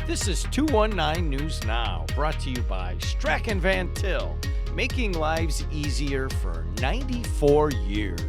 This is 219 News Now, brought to you by Strachan Van Til, making lives easier for 94 years.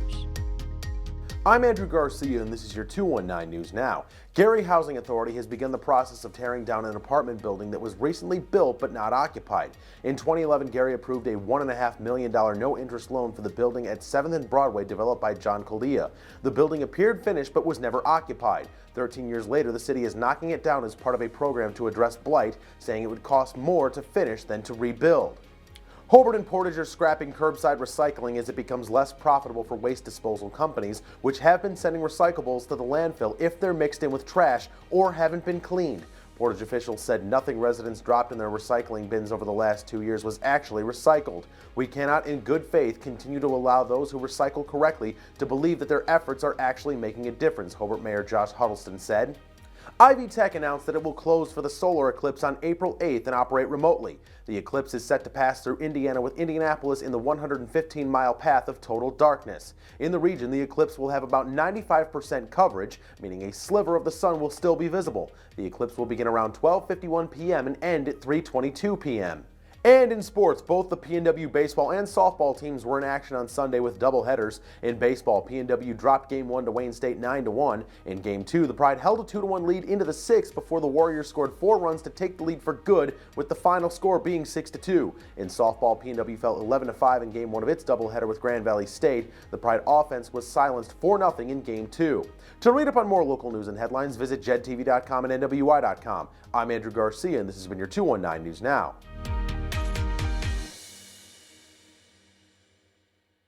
I'm Andrew Garcia, and this is your 219 News Now. Gary Housing Authority has begun the process of tearing down an apartment building that was recently built but not occupied. In 2011, Gary approved a $1.5 million no-interest loan for the building at 7th and Broadway developed by John Caldia. The building appeared finished but was never occupied. 13 years later, the city is knocking it down as part of a program to address blight, saying it would cost more to finish than to rebuild. Hobart and Portage are scrapping curbside recycling as it becomes less profitable for waste disposal companies, which have been sending recyclables to the landfill if they're mixed in with trash or haven't been cleaned. Portage officials said nothing residents dropped in their recycling bins over the last 2 years was actually recycled. We cannot, in good faith, continue to allow those who recycle correctly to believe that their efforts are actually making a difference, Hobart Mayor Josh Huddleston said. Ivy Tech announced that it will close for the solar eclipse on April 8th and operate remotely. The eclipse is set to pass through Indiana, with Indianapolis in the 115-mile path of total darkness. In the region, the eclipse will have about 95% coverage, meaning a sliver of the sun will still be visible. The eclipse will begin around 12:51 p.m. and end at 3:22 p.m. And in sports, both the PNW baseball and softball teams were in action on Sunday with doubleheaders. In baseball, PNW dropped Game 1 to Wayne State 9-1. In Game 2, the Pride held a 2-1 lead into the 6th before the Warriors scored 4 runs to take the lead for good, with the final score being 6-2. In softball, PNW fell 11-5 in Game 1 of its doubleheader with Grand Valley State. The Pride offense was silenced 4-0 in Game 2. To read up on more local news and headlines, visit jed-tv.com and nwi-com. I'm Andrew Garcia, and this has been your 219 News Now.